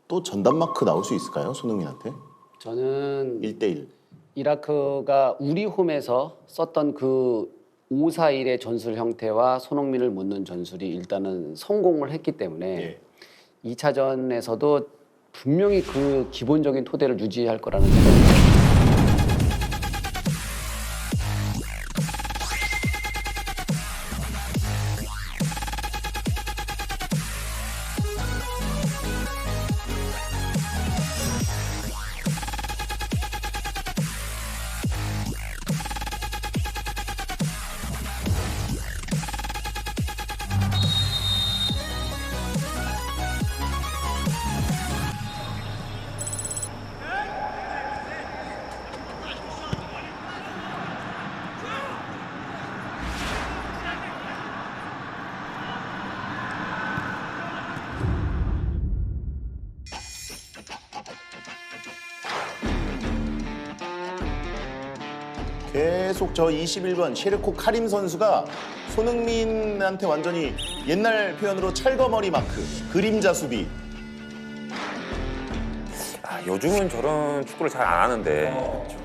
또 전담 마크 나올 수 있을까요? 손흥민한테? 저는 1대1. 이라크가 우리 홈에서 썼던 그 5-4-1의 전술 형태와 손흥민을 묻는 전술이 일단은 성공을 했기 때문에 예. 2차전에서도 분명히 그 기본적인 토대를 유지할 거라는 생각입니다. 계속 저 21번 셰르코 카림 선수가 손흥민한테 완전히 옛날 표현으로 철거머리 마크, 그림자 수비. 아, 요즘은 저런 축구를 잘 안 하는데.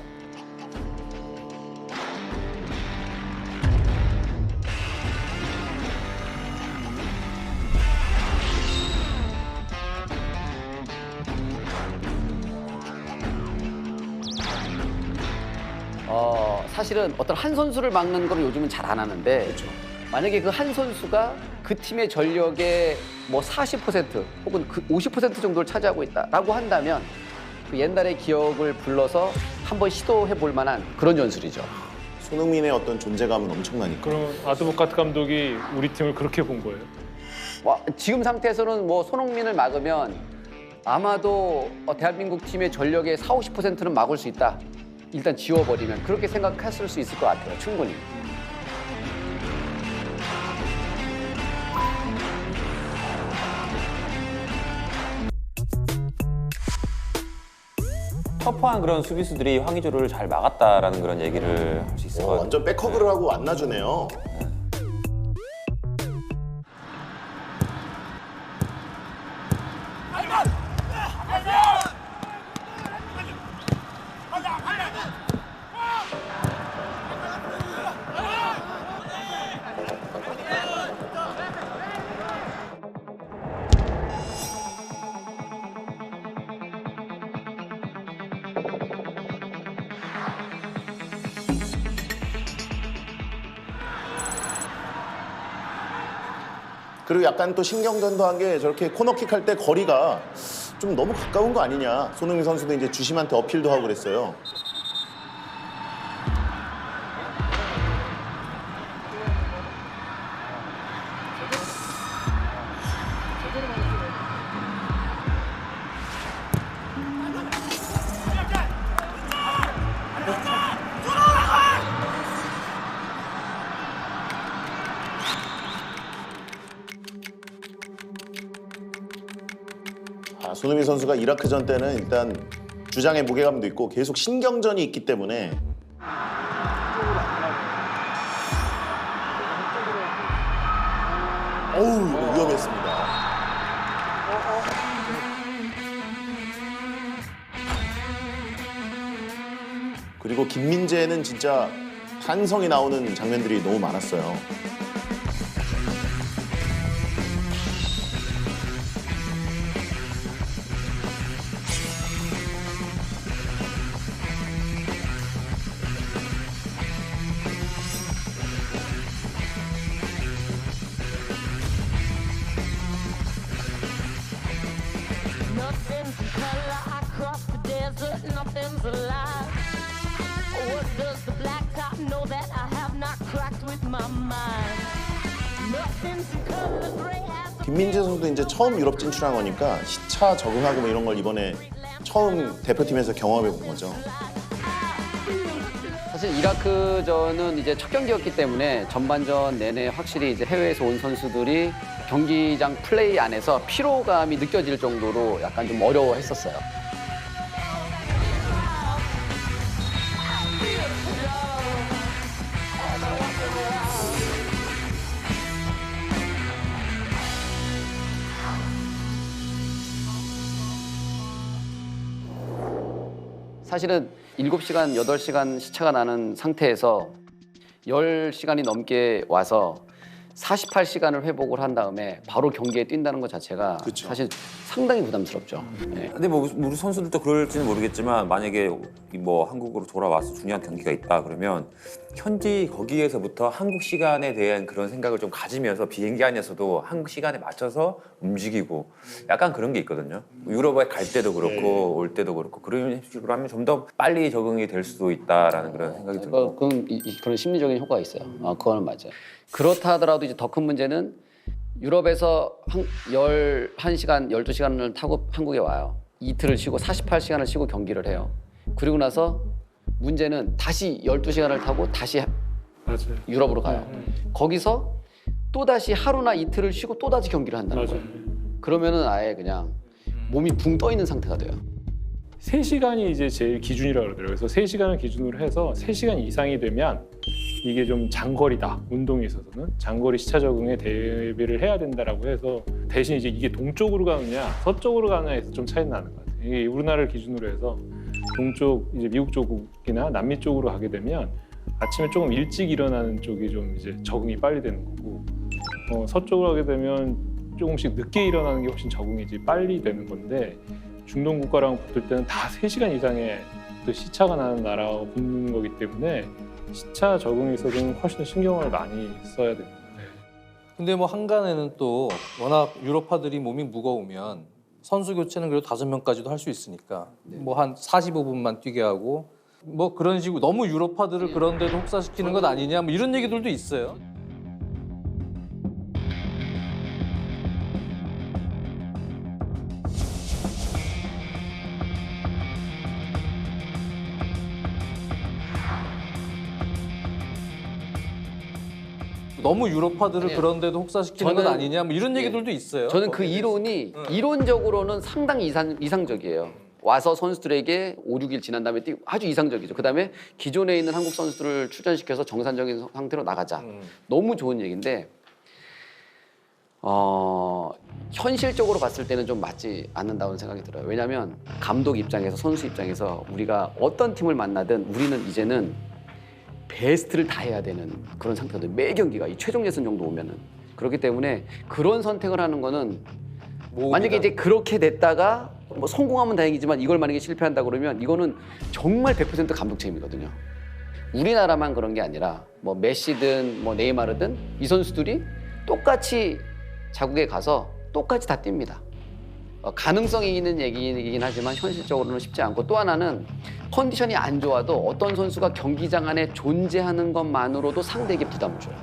사실은 어떤 한 선수를 막는 걸 요즘은 잘 안 하는데 그렇죠. 만약에 그 한 선수가 그 팀의 전력의 뭐 40% 혹은 그 50% 정도를 차지하고 있다라고 한다면 그 옛날의 기억을 불러서 한번 시도해 볼 만한 그런 전술이죠. 손흥민의 어떤 존재감은 엄청나니까. 그럼 아드보카트 감독이 우리 팀을 그렇게 본 거예요? 지금 상태에서는 뭐 손흥민을 막으면 아마도 대한민국 팀의 전력의 40~50%는 막을 수 있다. 일단 지워버리면 그렇게 생각했을 수 있을 것 같아요. 충분히. 터프한 그런 수비수들이 황의조를 잘 막았다라는 그런 얘기를 할 수 있을 것 같아요. 완전 백허그를 하고 안 놔주네요. 그리고 약간 또 신경전도 한 게 저렇게 코너킥 할 때 거리가 좀 너무 가까운 거 아니냐. 손흥민 선수도 이제 주심한테 어필도 하고 그랬어요. 손흥민 선수가 이라크전 때는 일단 주장의 무게감도 있고 계속 신경전이 있기 때문에 어우 이거 위험했습니다. 그리고 김민재는 진짜 탄성이 나오는 장면들이 너무 많았어요. Nothing's a color across the desert, nothing's alive. What does the blacktop know that I have not cracked with my mind? Nothing's a color gray as the 김민재 선수도 이제 처음 유럽 진출한 거니까 시차 적응하고 뭐 이런 걸 이번에 처음 대표팀에서 경험해 본 거죠. 사실 이라크전은 이제 첫 경기였기 때문에 전반전 내내 확실히 이제 해외에서 온 선수들이 경기장 플레이 안에서 피로감이 느껴질 정도로 약간 좀 어려워했었어요. 사실은 7시간, 8시간 시차가 나는 상태에서 10시간이 넘게 와서 48시간을 회복을 한 다음에 바로 경기에 뛴다는 것 자체가 그쵸. 사실 상당히 부담스럽죠. 네. 근데 뭐 우리 선수들도 그럴지는 모르겠지만 만약에 뭐 한국으로 돌아와서 중요한 경기가 있다 그러면 현지 거기에서부터 한국 시간에 대한 그런 생각을 좀 가지면서 비행기 안에서도 한국 시간에 맞춰서 움직이고 약간 그런 게 있거든요. 유럽에 갈 때도 그렇고 올 때도 그렇고 그런 식으로 하면 좀 더 빨리 적응이 될 수도 있다라는 그런 생각이 들고. 그건 그런 심리적인 효과가 있어요. 그거는 맞아요. 그렇다 하더라도 이제 더 큰 문제는 유럽에서 11시간, 12시간을 타고 한국에 와요. 이틀을 쉬고 48시간을 쉬고 경기를 해요. 그리고 나서 문제는 다시 12시간을 타고 다시 맞아요. 유럽으로 가요. 거기서 또다시 하루나 이틀을 쉬고 또다시 경기를 한다는 맞아요. 거예요. 그러면은 아예 그냥 몸이 붕 떠 있는 상태가 돼요. 3시간이 이제 제일 기준이라고 그러더라고요. 그래서 3시간을 기준으로 해서 3시간 이상이 되면 이게 좀 장거리다. 운동에 있어서는 장거리 시차 적응에 대비를 해야 된다라고 해서 대신 이제 이게 동쪽으로 가느냐 서쪽으로 가느냐에서 좀 차이 나는 것 같아요. 이게 우리나라를 기준으로 해서 동쪽 이제 미국 쪽이나 남미 쪽으로 가게 되면 아침에 조금 일찍 일어나는 쪽이 좀 이제 적응이 빨리 되는 거고 서쪽으로 가게 되면 조금씩 늦게 일어나는 게 훨씬 적응이 이제 빨리 되는 건데 중동 국가랑 붙을 때는 다 3시간 이상의 그 시차가 나는 나라와 붙는 거기 때문에 시차 적응에 있어서는 훨씬 더 신경을 많이 써야 됩니다. 근데 뭐 한간에는 또 워낙 유럽파들이 몸이 무거우면 선수 교체는 그래도 5명까지도 할 수 있으니까 뭐 한 45분만 뛰게 하고 뭐 그런 식으로 너무 유럽파들을 그런 데도 혹사시키는 것 아니냐 뭐 이런 얘기들도 있어요. 너무 유럽파들을 아니에요. 그런 데도 혹사시키는 것 저는- 아니냐 뭐 이런 얘기들도 있어요. 저는 그 이론이 이론적으로는 상당히 이상적이에요. 와서 선수들에게 5, 6일 지난 다음에 뛰고 아주 이상적이죠. 그다음에 기존에 있는 한국 선수들을 출전시켜서 정상적인 상태로 나가자. 너무 좋은 얘기인데 현실적으로 봤을 때는 좀 맞지 않는다는 생각이 들어요. 왜냐하면 감독 입장에서 선수 입장에서 우리가 어떤 팀을 만나든 우리는 이제는 베스트를 다 해야 되는 그런 상태거든요. 매 경기가 이 최종 예선 정도 오면은 그렇기 때문에 그런 선택을 하는 거는 만약에 이제 그렇게 됐다가 뭐 성공하면 다행이지만 이걸 만약에 실패한다 그러면 이거는 정말 100% 감독 책임이거든요. 우리나라만 그런 게 아니라 뭐 메시든 뭐 네이마르든 이 선수들이 똑같이 자국에 가서 똑같이 다 뜁니다. 가능성이 있는 얘기이긴 하지만 현실적으로는 쉽지 않고 또 하나는 컨디션이 안 좋아도 어떤 선수가 경기장 안에 존재하는 것만으로도 상대에게 부담을 줘요.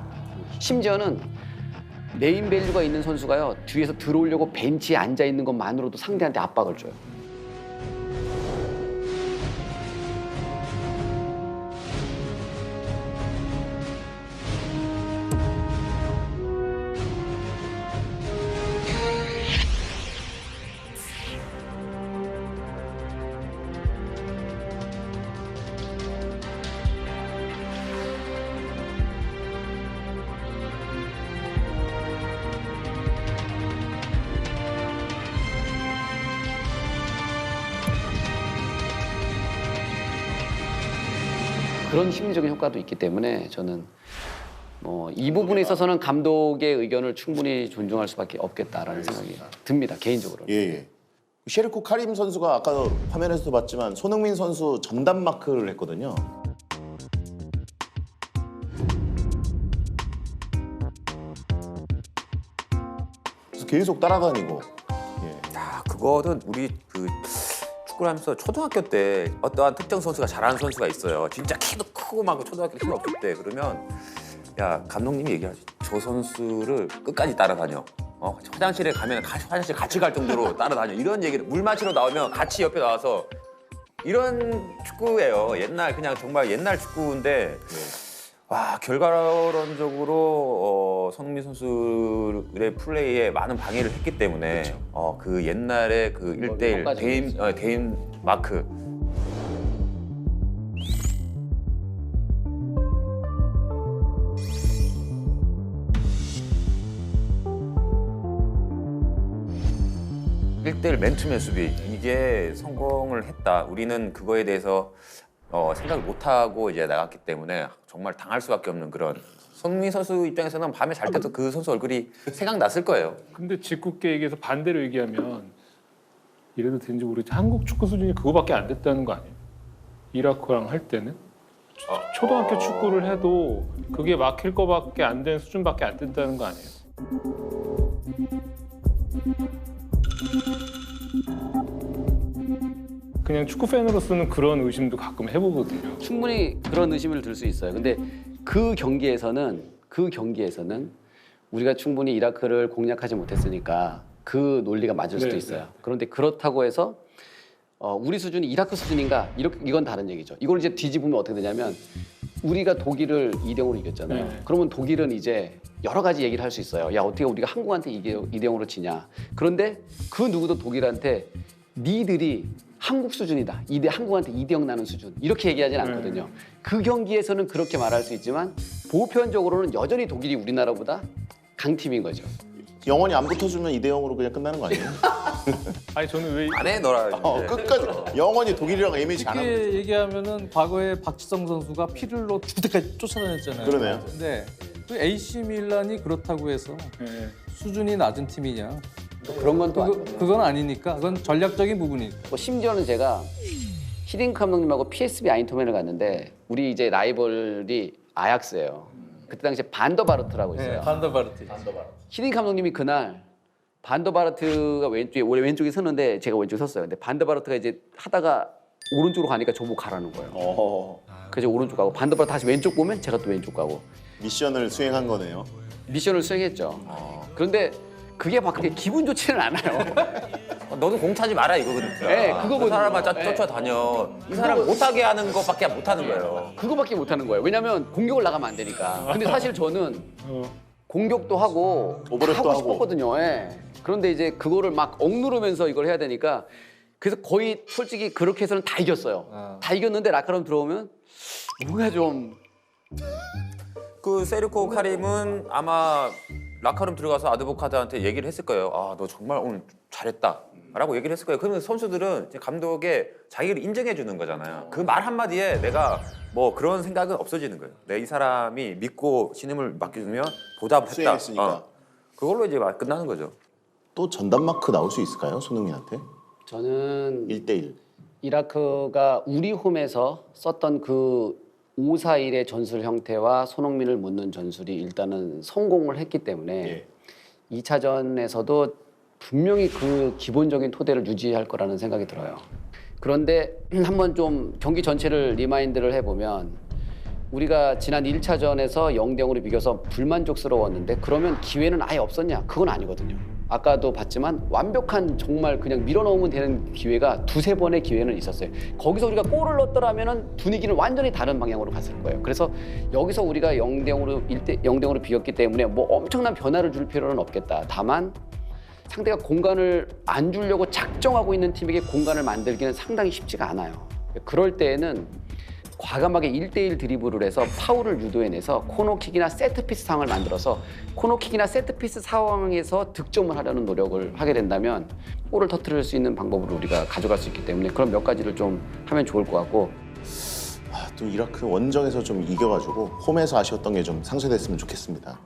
심지어는 네임밸류가 있는 선수가요 뒤에서 들어오려고 벤치에 앉아 있는 것만으로도 상대한테 압박을 줘요. 그런 심리적인 효과도 있기 때문에 저는 이 부분에 있어서는 감독의 의견을 충분히 존중할 수밖에 없겠다라는 생각이 듭니다. 개인적으로. 예. 셰르코 카림 선수가 아까 화면에서도 봤지만 손흥민 선수 전담 마크를 했거든요. 그래서 계속 따라다니고. 그거는 우리 그 축구를 하면서 초등학교 때 어떠한 특정 선수가 잘하는 선수가 있어요. 진짜 키도 크고 막 초등학교 때 힘 없을 때 그러면 야 감독님이 얘기하지. 저 선수를 끝까지 따라다녀. 화장실에 가면 화장실 같이 갈 정도로 따라다녀. 이런 얘기를 물 마시러 나오면 같이 옆에 나와서 이런 축구예요. 옛날 그냥 정말 옛날 축구인데 와 결과론적으로 손흥민 선수의 플레이에 많은 방해를 했기 때문에 그 옛날에 그 1대1 개인 마크 1대1 맨투맨 수비 이게 성공을 했다. 우리는 그거에 대해서 생각을 못하고 이제 나갔기 때문에 정말 당할 수밖에 없는 그런. 손흥민 선수 입장에서는 밤에 잘 때도 그 선수 얼굴이 생각났을 거예요. 근데 직국계 얘기해서 반대로 얘기하면 이래도 되는지 모르겠지 한국 축구 수준이 그거밖에 안 됐다는 거 아니에요? 이라크랑 할 때는 초등학교 축구를 해도 그게 막힐 거밖에 안 된 수준밖에 안 된다는 거 아니에요? 그냥 축구 팬으로서는 그런 의심도 가끔 해보거든요. 충분히 그런 의심을 들 수 있어요. 근데 그 경기에서는 우리가 충분히 이라크를 공략하지 못했으니까 그 논리가 맞을 수도 네, 있어요. 네. 그런데 그렇다고 해서 우리 수준이 이라크 수준인가? 이건 다른 얘기죠. 이걸 이제 뒤집으면 어떻게 되냐면 우리가 독일을 2대0으로 이겼잖아요. 네. 그러면 독일은 이제 여러 가지 얘기를 할 수 있어요. 야, 어떻게 우리가 한국한테 2대0으로 지냐. 그런데 그 누구도 독일한테 니들이 한국 수준이다. 한국한테 2대0 나는 수준. 이렇게 얘기하진 않거든요. 그 경기에서는 그렇게 말할 수 있지만 보편적으로는 여전히 독일이 우리나라보다 강팀인 거죠. 영원히 안 붙어주면 2대0으로 그냥 끝나는 거 아니에요? 아니 저는 왜 안 해 너라. 이제. 끝까지 영원히 독일이랑 A매치 안 하고. 쉽게 얘기하면은 과거에 박지성 선수가 피를로 죽을 때까지 쫓아다녔잖아요. 그러네요. 근데 그 AC 밀란이 그렇다고 해서 네. 수준이 낮은 팀이냐? 그런 건 또 아니에요. 그건 아니니까 그건 전략적인 부분이. 뭐 심지어는 제가 히딩크 감독님하고 PSV 아인토멘을 갔는데 우리 이제 라이벌이 아약스예요. 그때 당시에 반더바르트라고 있어요. 반더바르트. 히딩크 감독님이 그날 반더바르트가 왼쪽에 섰는데 제가 왼쪽에 섰어요. 근데 반더바르트가 이제 하다가 오른쪽으로 가니까 저보고 가라는 거예요. 그래서 오른쪽 가고 반더바르트 다시 왼쪽 보면 제가 또 왼쪽 가고 미션을 수행한 거네요. 미션을 수행했죠. 그런데 그게 막 그렇게 기분 좋지는 않아요. 너도 공 차지 마라 이거거든. 네, 그거거든요. 그 사람만 네. 쫓아다녀. 이 사람 못하게 하는 것밖에 못 하는 거예요. 그거밖에 못 하는 거예요. 왜냐면 공격을 나가면 안 되니까. 근데 사실 저는 공격도 하고 오버랩도 하고 하고. 싶었거든요. 예. 그런데 이제 그거를 막 억누르면서 이걸 해야 되니까 그래서 거의 솔직히 그렇게 해서는 다 이겼어요. 다 이겼는데 라카롬 들어오면 뭔가 좀 그 세르코 카림은 아마 라카룸 들어가서 아드보카드한테 얘기를 했을 거예요. 아, 너 정말 오늘 잘했다. 라고 얘기를 했을 거예요. 그러면 선수들은 이제 감독의 자기를 인정해 주는 거잖아요. 그 말 한마디에 내가 뭐 그런 생각은 없어지는 거예요. 내 이 사람이 믿고 신임을 맡겨주면 보답했다. 수행했으니까. 그걸로 이제 끝나는 거죠. 또 전담 마크 나올 수 있을까요, 손흥민한테? 저는 1대1. 이라크가 우리 홈에서 썼던 그 5-4-1의 전술 형태와 손흥민을 묻는 전술이 일단은 성공을 했기 때문에 예. 2차전에서도 분명히 그 기본적인 토대를 유지할 거라는 생각이 들어요. 그런데 한번 좀 경기 전체를 리마인드를 해보면 우리가 지난 1차전에서 0대0으로 비겨서 불만족스러웠는데 그러면 기회는 아예 없었냐? 그건 아니거든요. 아까도 봤지만 완벽한 정말 그냥 밀어넣으면 되는 기회가 2-3번의 기회는 있었어요. 거기서 우리가 골을 넣었더라면 분위기는 완전히 다른 방향으로 갔을 거예요. 그래서 여기서 우리가 0대0으로 비겼기 때문에 뭐 엄청난 변화를 줄 필요는 없겠다. 다만 상대가 공간을 안 주려고 작정하고 있는 팀에게 공간을 만들기는 상당히 쉽지가 않아요. 그럴 때에는 과감하게 1대1 드리블을 해서 파울을 유도해내서 코너킥이나 세트피스 상황을 만들어서 코너킥이나 세트피스 상황에서 득점을 하려는 노력을 하게 된다면 골을 터뜨릴 수 있는 방법으로 우리가 가져갈 수 있기 때문에 그런 몇 가지를 좀 하면 좋을 것 같고 또 이라크 원정에서 좀 이겨가지고 홈에서 아쉬웠던 게 좀 상쇄됐으면 좋겠습니다.